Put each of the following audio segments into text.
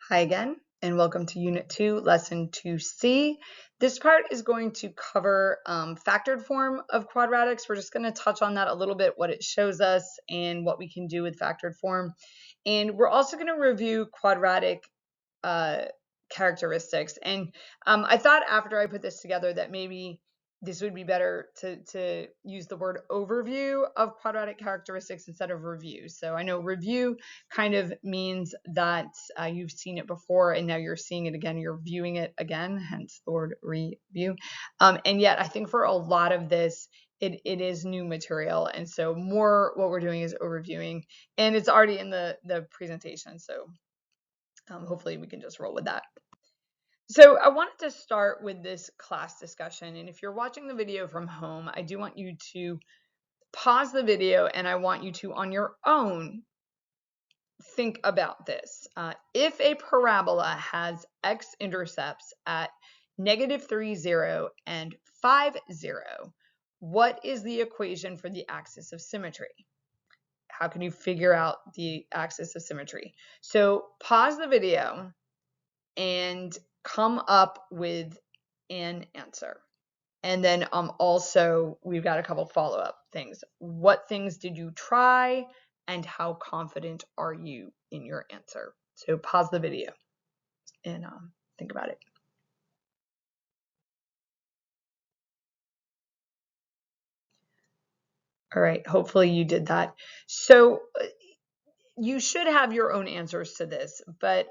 Hi again, and welcome to Unit 2, Lesson 2C. This part is going to cover factored form of quadratics. We're just going to touch on that a little bit, what it shows us and what we can do with factored form. And we're also going to review quadratic characteristics. And I thought after I put this together that maybe this would be better to use the word overview of quadratic characteristics instead of review. So I know review kind of means that you've seen it before and now you're seeing it again, you're viewing it again, hence the word review. And yet I think for a lot of this, it is new material. And so more what we're doing is overviewing, and it's already in the presentation. So hopefully we can just roll with that. So I wanted to start with this class discussion, and if you're watching the video from home, I do want you to pause the video and I want you to, on your own, think about this. If a parabola has x-intercepts at -3, 0 and 5, 0, what is the equation for the axis of symmetry? How can you figure out the axis of symmetry? So pause the video and come up with an answer. And then also we've got a couple follow-up things. What things did you try and how confident are you in your answer? So pause the video and think about it. All right, hopefully you did that. So you should have your own answers to this, but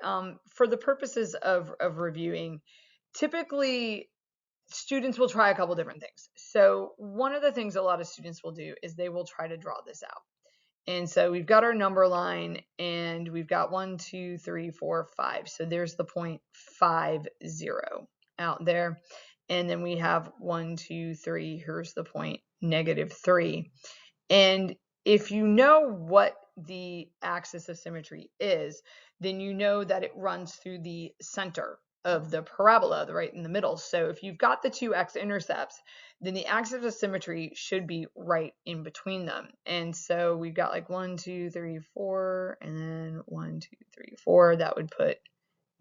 for the purposes of reviewing, typically students will try a couple different things. So one of the things a lot of students will do is they will try to draw this out. And so we've got our number line and we've got 1, 2, 3, 4, 5. So there's the point 5, 0 out there. And then we have 1, 2, 3. Here's the point -3. And if you know what the axis of symmetry is, then you know that it runs through the center of the parabola, right in the middle. So if you've got the two x-intercepts, then the axis of symmetry should be right in between them. And so we've got like 1, 2, 3, 4, and then 1, 2, 3, 4. That would put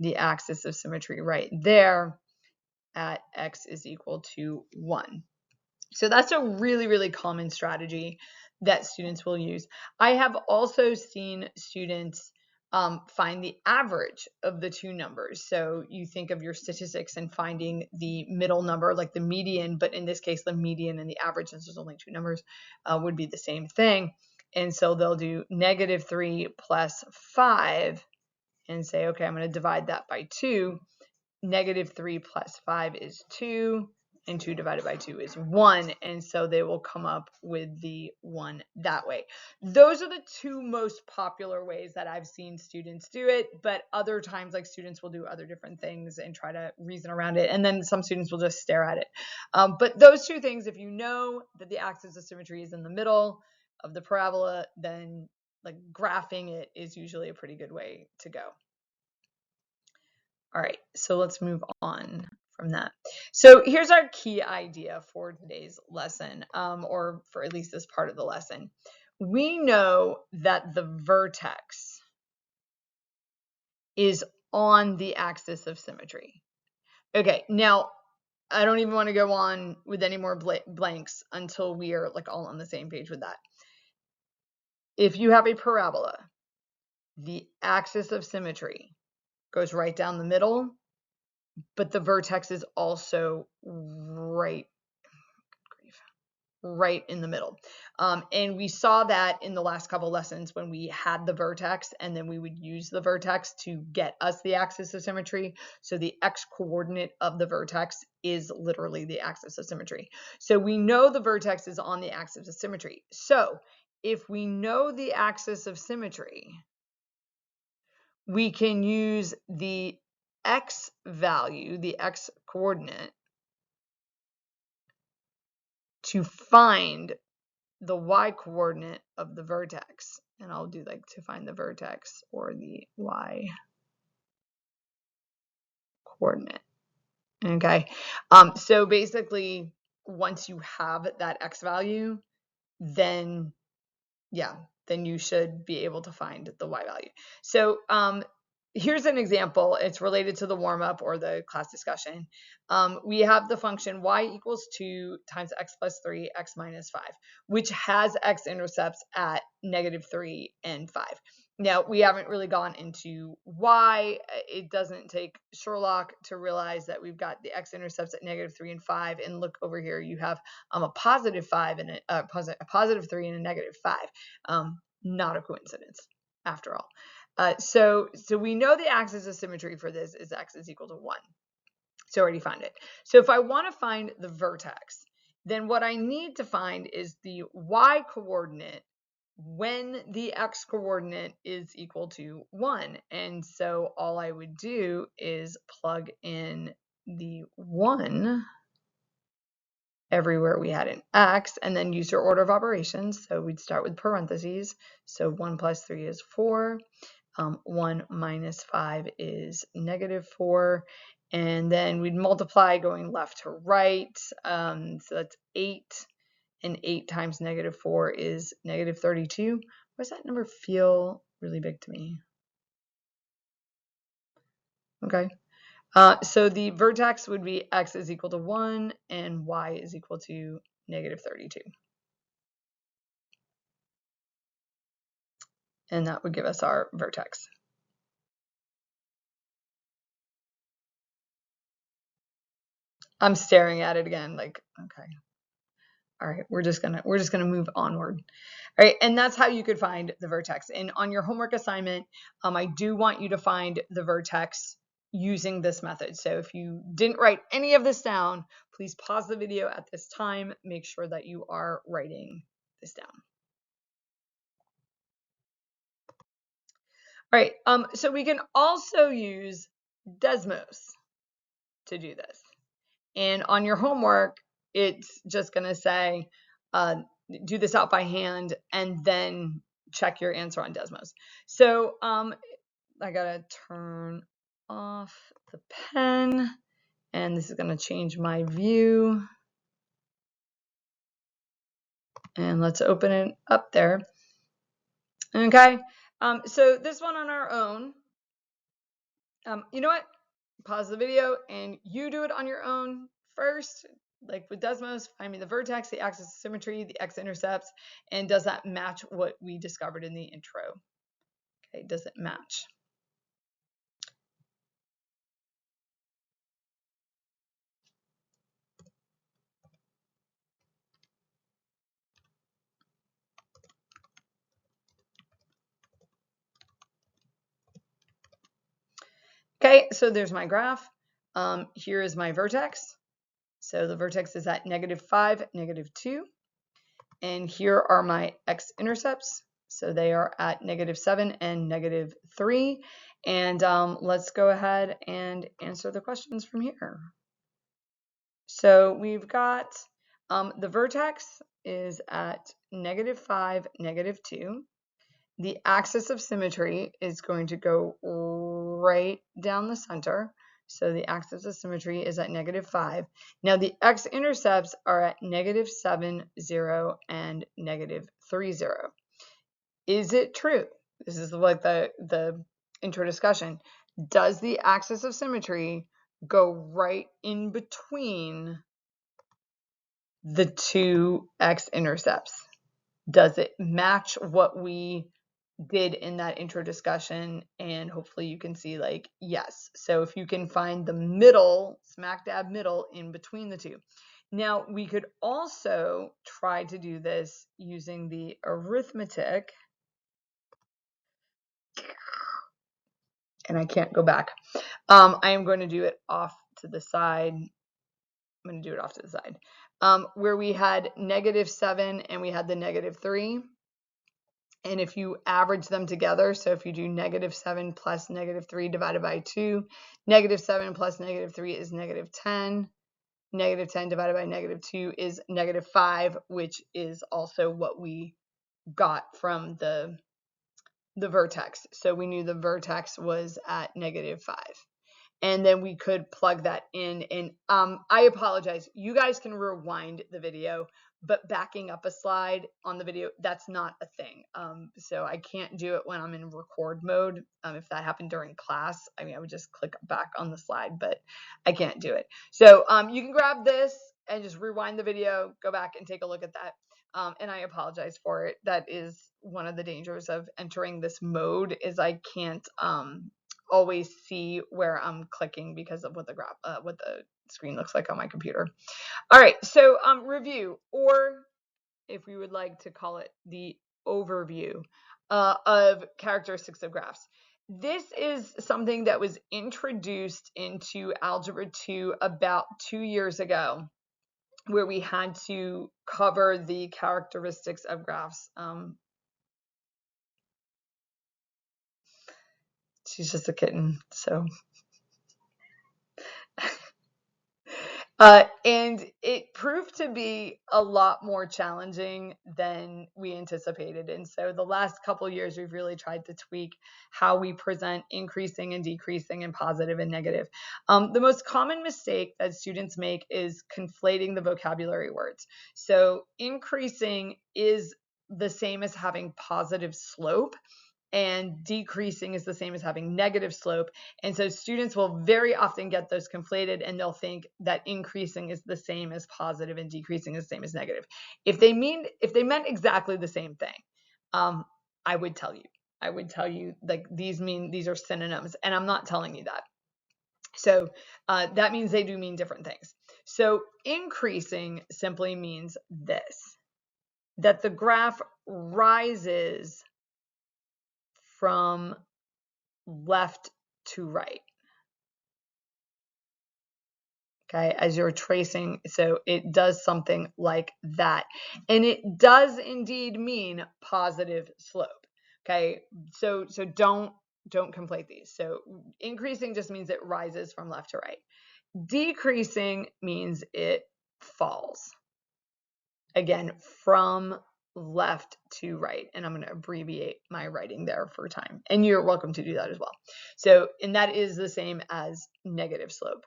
the axis of symmetry right there at x is equal to 1. So that's a really, really common strategy that students will use. I have also seen students find the average of the two numbers. So you think of your statistics and finding the middle number, like the median, but in this case, the median and the average, since there's only two numbers, would be the same thing. And so they'll do -3 plus 5 and say, okay, I'm going to divide that by 2. -3 plus 5 is 2. And 2 divided by 2 is 1. And so they will come up with the 1 that way. Those are the two most popular ways that I've seen students do it. But other times, like, students will do other different things and try to reason around it. And then some students will just stare at it. But those two things, if you know that the axis of symmetry is in the middle of the parabola, then like graphing it is usually a pretty good way to go. All right, so let's move on from that. So here's our key idea for today's lesson, or for at least this part of the lesson. We know that the vertex is on the axis of symmetry. Okay, now I don't even want to go on with any more blanks until we are like all on the same page with that. If you have a parabola, the axis of symmetry goes right down the middle, but the vertex is also right in the middle. And we saw that in the last couple lessons when we had the vertex, and then we would use the vertex to get us the axis of symmetry. So the x-coordinate of the vertex is literally the axis of symmetry. So we know the vertex is on the axis of symmetry. So if we know the axis of symmetry, we can use the x value, the x coordinate, to find the y coordinate of the vertex. And I'll do like to find the vertex or the y coordinate. Okay. So basically, once you have that x value, then yeah, then you should be able to find the y value. So here's an example. It's related to the warm-up or the class discussion. We have the function y equals 2 times x plus 3, x minus 5, which has x-intercepts at -3 and 5. Now, we haven't really gone into why. It doesn't take Sherlock to realize that we've got the x-intercepts at -3 and 5. And look over here, you have a positive 5 and a positive 3 and a -5. Not a coincidence, after all. So we know the axis of symmetry for this is x is equal to 1. So I already found it. So if I want to find the vertex, then what I need to find is the y coordinate when the x coordinate is equal to 1. And so all I would do is plug in the 1 everywhere we had an x, and then use your order of operations. So we'd start with parentheses. So 1 plus 3 is 4. 1 minus 5 is -4. And then we'd multiply going left to right. So that's 8. And 8 times -4 is -32. Why does that number feel really big to me? Okay. So the vertex would be x is equal to 1 and y is equal to -32. And that would give us our vertex. I'm staring at it again like, okay. All right, we're just gonna move onward. All right, and that's how you could find the vertex. And on your homework assignment, I do want you to find the vertex using this method. So if you didn't write any of this down, please pause the video at this time. Make sure that you are writing this down. All right, so we can also use Desmos to do this. And on your homework, it's just going to say, do this out by hand and then check your answer on Desmos. So I got to turn off the pen, and this is going to change my view. And let's open it up there. Okay, so this one on our own, you know what? Pause the video and you do it on your own first. Like with Desmos, find me the vertex, the axis of symmetry, the x-intercepts, and does that match what we discovered in the intro? Okay, does it match? Okay, so there's my graph. Here is my vertex. So the vertex is at -5, -2. And here are my x-intercepts. So they are at -7 and -3. And let's go ahead and answer the questions from here. So we've got the vertex is at -5, -2. The axis of symmetry is going to go right down the center. So the axis of symmetry is at -5. Now the x-intercepts are at -7, 0, and -3, 0. Is it true? This is like the intro discussion. Does the axis of symmetry go right in between the two x-intercepts? Does it match what we did in that intro discussion? And hopefully you can see like, yes. So if you can find the middle, smack dab middle in between the two. Now we could also try to do this using the arithmetic. And I can't go back. I am going to do it off to the side. I'm going to do it off to the side. Where we had -7 and we had the -3. And if you average them together, so if you do -7 plus -3 divided by 2, -7 plus -3 is -10. -10 divided by -2 is -5, which is also what we got from the vertex. So we knew the vertex was at -5. And then we could plug that in. And I apologize. You guys can rewind the video, but backing up a slide on the video, that's not a thing. So I can't do it when I'm in record mode. If that happened during class, I mean, I would just click back on the slide, but I can't do it. So you can grab this and just rewind the video, go back and take a look at that. And I apologize for it. That is one of the dangers of entering this mode, is I can't always see where I'm clicking because of what the screen looks like on my computer. All right, so review, or if we would like to call it the overview of characteristics of graphs. This is something that was introduced into Algebra 2 about 2 years ago, where we had to cover the characteristics of graphs. She's just a kitten, so. And it proved to be a lot more challenging than we anticipated. And so the last couple of years, we've really tried to tweak how we present increasing and decreasing and positive and negative. The most common mistake that students make is conflating the vocabulary words. So increasing is the same as having positive slope, and decreasing is the same as having negative slope. And so students will very often get those conflated, and they'll think that increasing is the same as positive and decreasing is the same as negative. If they meant exactly the same thing, I would tell you like these are synonyms, and I'm not telling you that. So that means they do mean different things. So increasing simply means this, that the graph rises from left to right. Okay, as you're tracing, so it does something like that. And it does indeed mean positive slope. Okay, so don't conflate these. So increasing just means it rises from left to right. Decreasing means it falls. Again, from left to right. And I'm going to abbreviate my writing there for time. And you're welcome to do that as well. So, and that is the same as negative slope.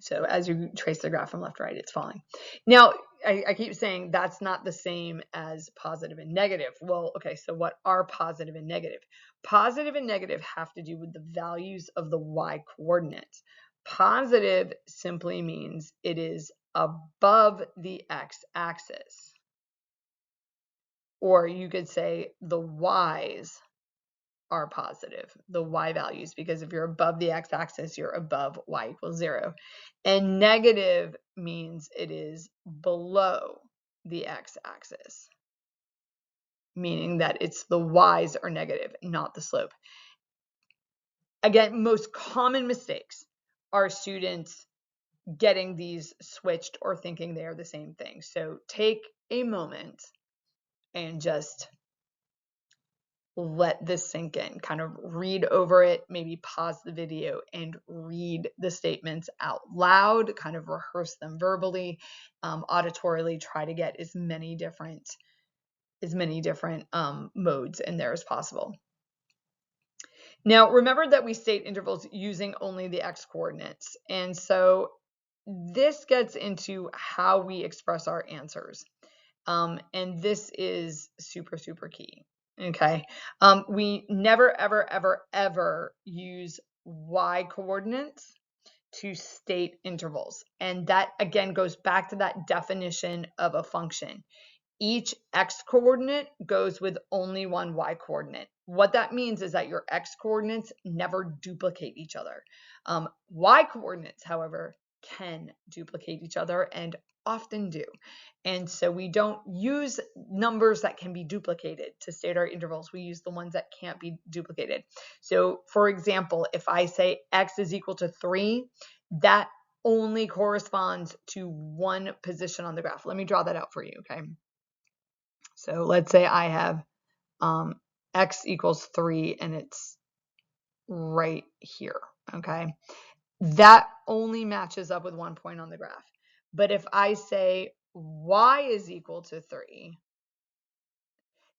So as you trace the graph from left to right, it's falling. Now, I keep saying that's not the same as positive and negative. Well, okay, so what are positive and negative? Positive and negative have to do with the values of the y coordinates. Positive simply means it is above the x-axis. Or you could say the y's are positive, the y values, because if you're above the x-axis, you're above y equals 0. And negative means it is below the x-axis, meaning that it's the y's are negative, not the slope. Again, most common mistakes are students getting these switched or thinking they are the same thing. So take a moment and just let this sink in, kind of read over it, maybe pause the video and read the statements out loud, kind of rehearse them verbally, auditorily, try to get as many different modes in there as possible. Now, remember that we state intervals using only the x coordinates. And so this gets into how we express our answers. And this is super, super key. Okay. We never, ever, ever, ever use y coordinates to state intervals. And that again goes back to that definition of a function. Each x coordinate goes with only one y coordinate. What that means is that your x coordinates never duplicate each other. Y coordinates, however, can duplicate each other and often do. And so we don't use numbers that can be duplicated to state our intervals. We use the ones that can't be duplicated. So for example, if I say x is equal to 3, that only corresponds to one position on the graph. Let me draw that out for you, okay? So let's say I have x equals 3 and it's right here, okay? That only matches up with 1 point on the graph. But if I say y is equal to 3,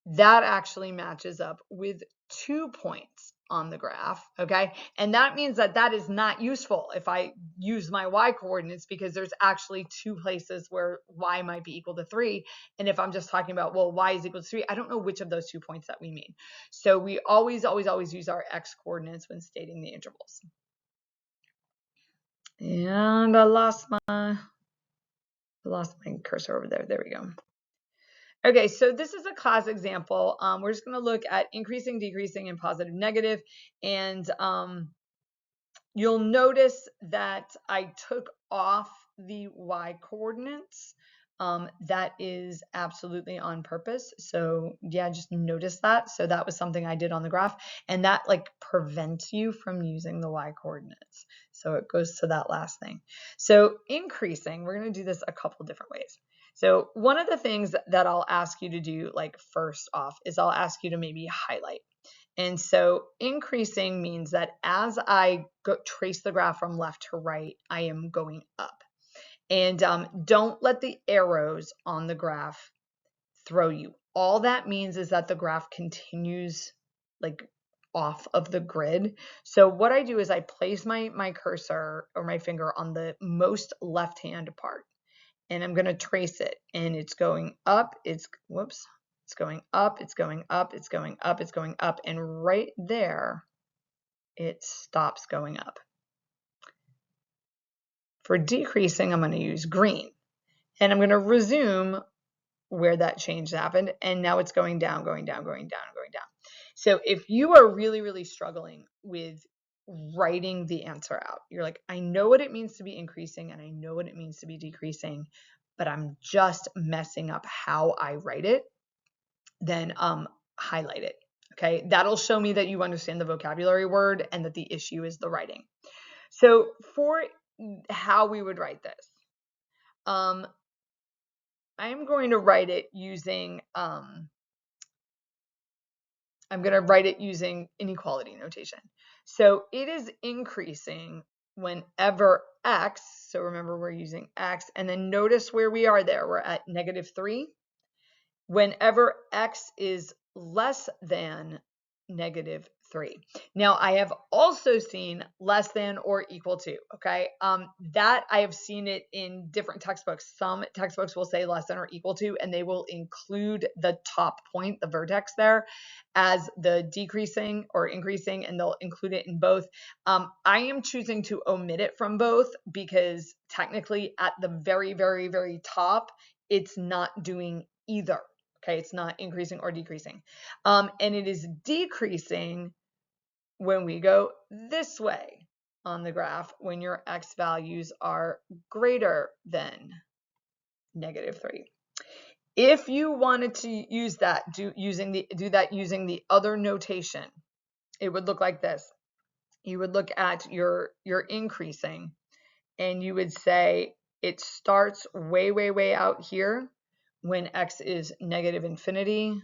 that actually matches up with 2 points on the graph, okay? And that means that that is not useful if I use my y coordinates, because there's actually two places where y might be equal to 3. And if I'm just talking about, well, y is equal to 3, I don't know which of those 2 points that we mean. So we always use our x coordinates when stating the intervals. And I lost my cursor over there. There we go. Okay, so this is a class example. We're just going to look at increasing, decreasing, and positive, negative. And you'll notice that I took off the y coordinates. That is absolutely on purpose. So yeah, just notice that. So that was something I did on the graph, and that like prevents you from using the y coordinates. So it goes to that last thing. So increasing, we're going to do this a couple different ways. So one of the things that I'll ask you to do, like first off, is I'll ask you to maybe highlight. And so increasing means that as I trace the graph from left to right, I am going up. And don't let the arrows on the graph throw you. All that means is that the graph continues like off of the grid. So what I do is I place my cursor or my finger on the most left-hand part, and I'm going to trace it, and it's going up, it's going up, it's going up, it's going up, it's going up, and right there it stops going up. For decreasing, I'm going to use green, and I'm going to resume where that change happened, and now it's going down, going down, going down, going down. So if you are really, really struggling with writing the answer out, you're like, I know what it means to be increasing and I know what it means to be decreasing, but I'm just messing up how I write it, then highlight it. Okay, that'll show me that you understand the vocabulary word and that the issue is the writing. So for how we would write this, I'm going to write it using inequality notation. So it is increasing whenever x, so remember we're using x, and then notice where we are there. We're at -3. Whenever x is less than -3. Now I have also seen less than or equal to, okay? That I have seen it in different textbooks. Some textbooks will say less than or equal to, and they will include the top point, the vertex there, as the decreasing or increasing, and they'll include it in both. I am choosing to omit it from both because technically at the very, very, very top, it's not doing either. Okay, it's not increasing or decreasing. And it is decreasing when we go this way on the graph, when your x values are greater than -3. If you wanted to use that, do that using the other notation, it would look like this. You would look at your increasing, and you would say it starts way, way, way out here when x is -infinity,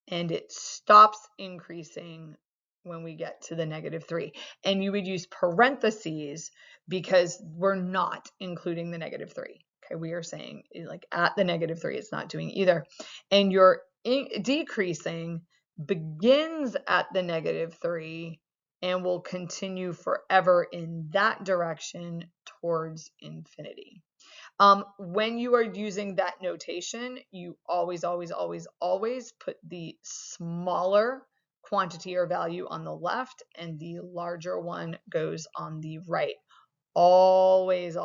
and it stops increasing when we get to the -3. And you would use parentheses because we're not including the -3. Okay, we are saying like at the -3, it's not doing either. And your decreasing begins at the -3 and will continue forever in that direction towards infinity. When you are using that notation, you always put the smaller quantity or value on the left, and the larger one goes on the right. Always.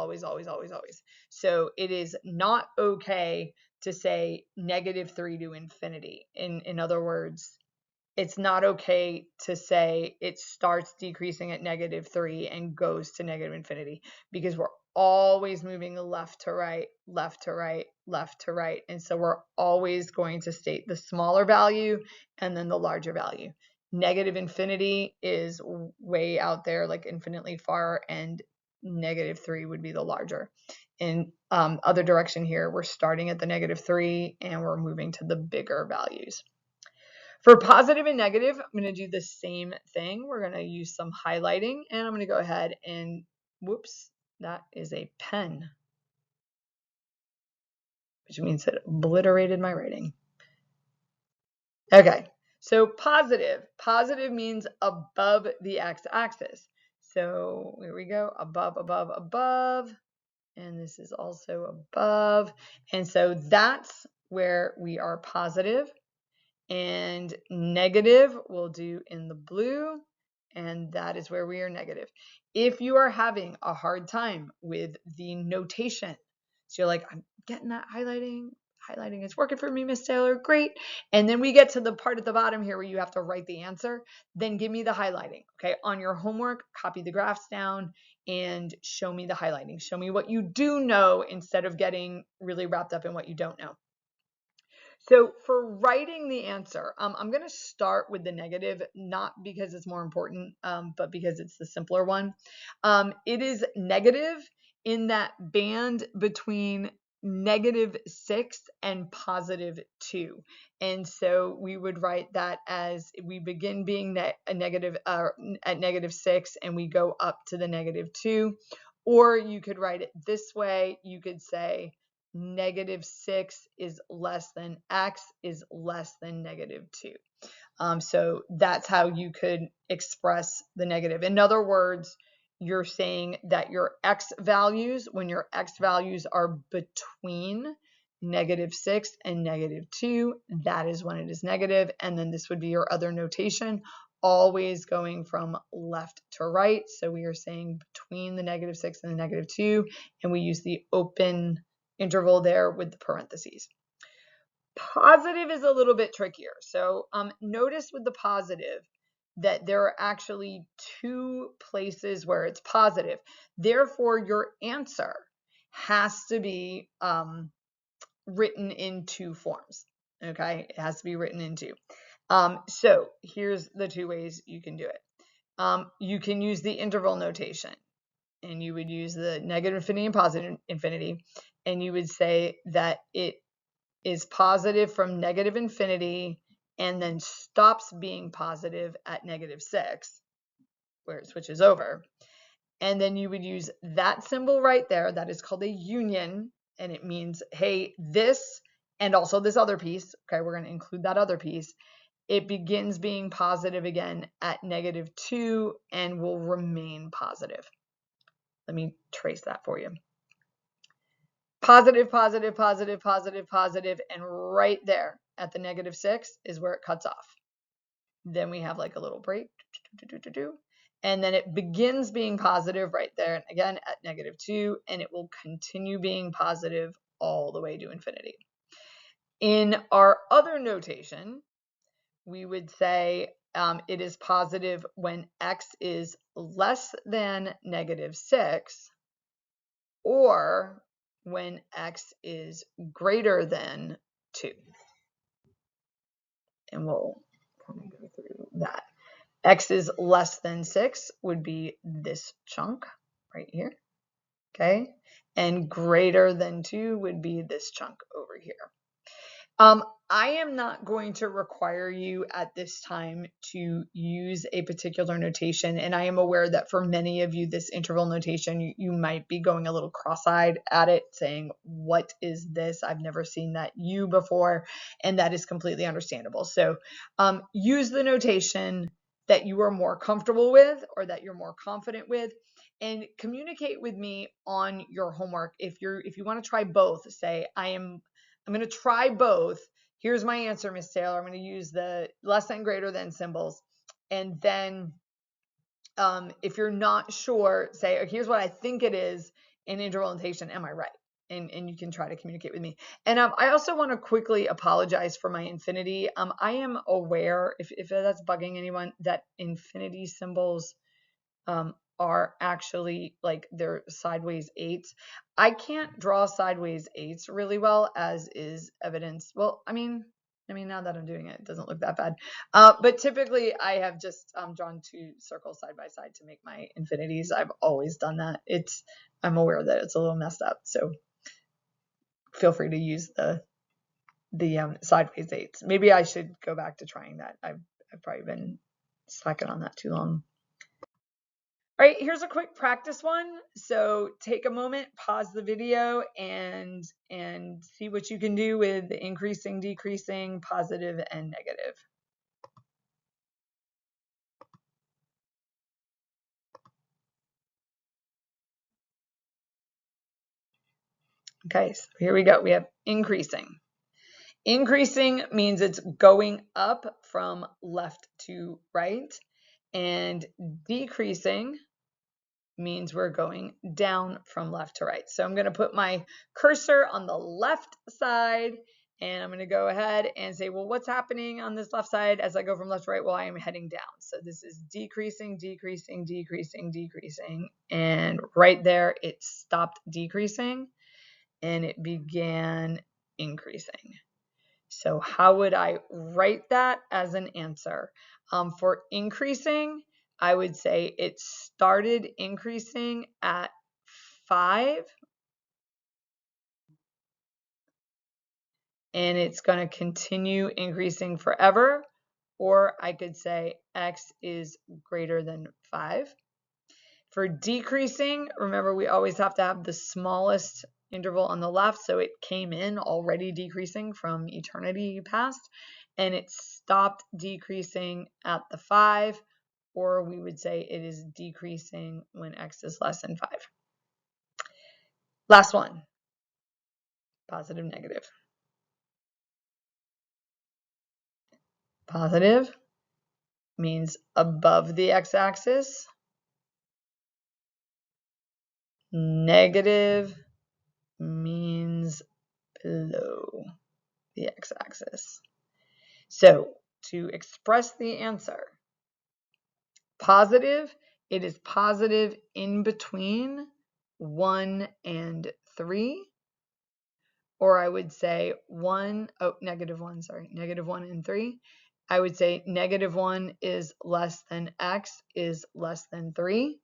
So it is not okay to say -3 to infinity. In other words, it's not okay to say it starts decreasing at -3 and goes to -infinity, because we're always moving left to right, left to right, left to right. And so we're always going to state the smaller value and then the larger value. -infinity is way out there, like infinitely far, and -3 would be the larger. In other direction here, we're starting at the -3 and we're moving to the bigger values. For positive and negative, I'm going to do the same thing. We're going to use some highlighting, and I'm going to go ahead and, whoops, that is a pen, which means it obliterated my writing. Okay, So positive means above the x-axis. So here we go, above, above, above, and this is also above. And so that's where we are positive, and negative we'll do in the blue, and that is where we are negative. If you are having a hard time with the notation, so you're like, I'm getting that highlighting is working for me, Miss Taylor, great. And then we get to the part at the bottom here where you have to write the answer, then give me the highlighting. Okay, on your homework, copy the graphs down and show me the highlighting. Show me what you do know instead of getting really wrapped up in what you don't know. So for writing the answer, I'm going to start with the negative, not because it's more important, but because it's the simpler one. It is negative in that band between -6 and +2. And so we would write that as we begin being at -6 and we go up to the -2. Or you could write it this way. You could say, -6 is less than x is less than -2. So that's how you could express the negative. In other words, you're saying that your x values, when your x values are between -6 and -2, that is when it is negative. And then this would be your other notation, always going from left to right. So we are saying between the -6 and the -2, and we use the open interval there with the parentheses. Positive is a little bit trickier. So notice with the positive that there are actually 2 places where it's positive. Therefore, your answer has to be written in 2 forms. Okay, it has to be written in 2. So here's the 2 ways you can do it. You can use the interval notation, and you would use the negative infinity and positive infinity, and you would say that it is positive from negative infinity and then stops being positive at -6, where it switches over. And then you would use that symbol right there. That is called a union, and it means, hey, this and also this other piece, okay, we're going to include that other piece. It begins being positive again at -2 and will remain positive. Let me trace that for you. Positive, positive, positive, positive, positive, and right there at the -6 is where it cuts off. Then we have like a little break, and then it begins being positive right there, again at -2, and it will continue being positive all the way to infinity. In our other notation, we would say it is positive when x is less than -6, or when x is greater than 2. And we'll kind of go through that. X is less than 6 would be this chunk right here, okay? And greater than 2 would be this chunk over here. I am not going to require you at this time to use a particular notation, and I am aware that for many of you, this interval notation, you might be going a little cross-eyed at it, saying, what is this? I've never seen that U before, and that is completely understandable. So use the notation that you are more comfortable with or that you're more confident with, and communicate with me on your homework. If you want to try both, say, I'm going to try both. Here's my answer, Miss Taylor. I'm going to use the less than, greater than symbols. And then if you're not sure, say, here's what I think it is in interval notation. Am I right? And you can try to communicate with me. And I also want to quickly apologize for my infinity. I am aware, if that's bugging anyone, that infinity symbols are actually like they're sideways 8s. I can't draw sideways 8s really well, as is evidence. Well, I mean, now that I'm doing it, it doesn't look that bad. But typically I have just drawn 2 circles side by side to make my infinities. I've always done that. I'm aware that it's a little messed up, so feel free to use the sideways 8s. Maybe I should go back to trying that. I've probably been slacking on that too long. All right, here's a quick practice one. So take a moment, pause the video, and see what you can do with increasing, decreasing, positive, and negative. Okay, so here we go. We have increasing. Increasing means it's going up from left to right, and decreasing means we're going down from left to right. So I'm going to put my cursor on the left side, and I'm going to go ahead and say, well, what's happening on this left side as I go from left to right? Well, I am heading down. So this is decreasing, decreasing, decreasing, decreasing. And right there, it stopped decreasing and it began increasing. So how would I write that as an answer? For increasing, I would say it started increasing at 5 and it's going to continue increasing forever. Or I could say x is greater than 5. For decreasing, remember we always have to have the smallest interval on the left, so it came in already decreasing from eternity past, and it stopped decreasing at the 5, or we would say it is decreasing when x is less than 5. Last one, positive, negative. Positive means above the x-axis. Negative means below the x-axis. So to express the answer, positive, it is positive in between 1 and 3. Or I would say negative 1, sorry, negative 1 and 3. I would say negative 1 is less than x is less than 3.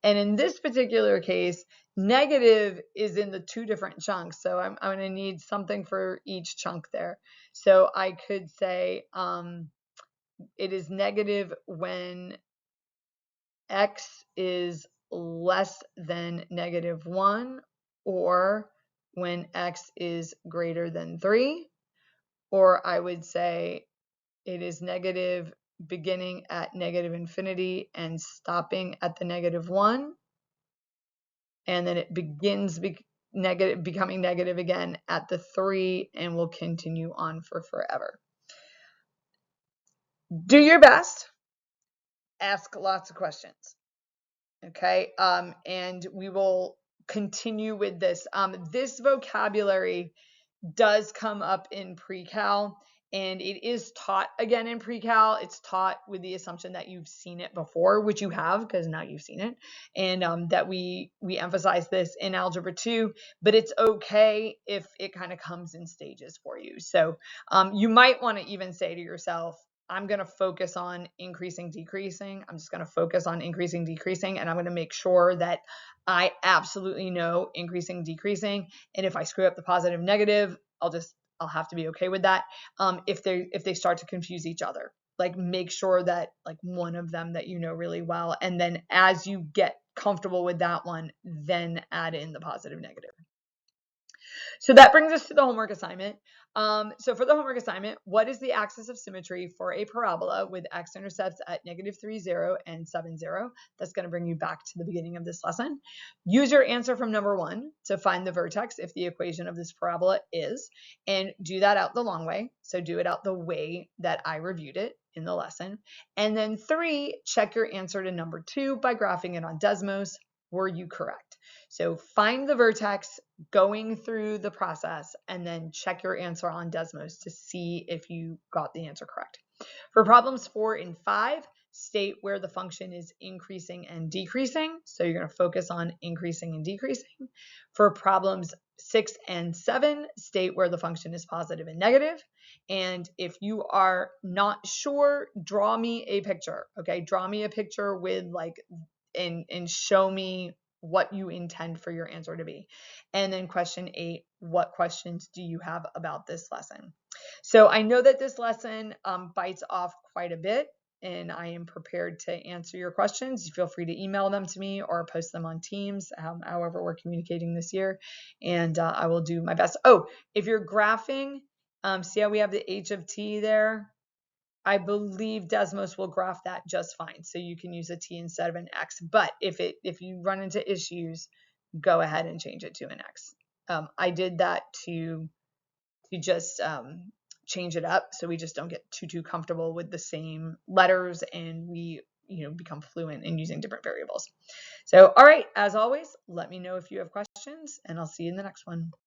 And in this particular case, negative is in the 2 different chunks. So I'm going to need something for each chunk there. So I could say it is negative when x is less than negative 1, or when x is greater than 3. Or I would say it is negative beginning at negative infinity and stopping at the negative 1. And then it begins becoming negative again at the 3 and will continue on for forever. Do your best. Ask lots of questions. Okay, and we will continue with this. This vocabulary does come up in pre-cal, and it is taught again in pre-cal. It's taught with the assumption that you've seen it before, which you have because now you've seen it, and that we emphasize this in Algebra 2, but it's okay if it kind of comes in stages for you. So you might want to even say to yourself, I'm going to focus on increasing, decreasing. I'm just going to focus on increasing, decreasing, and I'm going to make sure that I absolutely know increasing, decreasing. And if I screw up the positive, negative, I'll have to be okay with that. If they start to confuse each other, like make sure that like one of them that you know really well, and then as you get comfortable with that one, then add in the positive, negative. So that brings us to the homework assignment. So for the homework assignment, what is the axis of symmetry for a parabola with x-intercepts at -3, 0, and 7, 0? That's going to bring you back to the beginning of this lesson. Use your answer from number 1 to find the vertex if the equation of this parabola is, and do that out the long way. So do it out the way that I reviewed it in the lesson. And then 3, check your answer to number 2 by graphing it on Desmos. Were you correct? So find the vertex going through the process and then check your answer on Desmos to see if you got the answer correct. For problems 4 and 5, state where the function is increasing and decreasing. So you're going to focus on increasing and decreasing. For problems 6 and 7, state where the function is positive and negative. And if you are not sure, draw me a picture. Okay, draw me a picture with and show me what you intend for your answer to be. And then question 8, what questions do you have about this lesson? So I know that this lesson bites off quite a bit, and I am prepared to answer your questions. Feel free to email them to me or post them on Teams, however we're communicating this year, and I will do my best. Oh, if you're graphing, see how we have the h of t there? I believe Desmos will graph that just fine. So you can use a t instead of an x. But if you run into issues, go ahead and change it to an x. I did that to just change it up so we just don't get too comfortable with the same letters, and we become fluent in using different variables. So, all right, as always, let me know if you have questions, and I'll see you in the next one.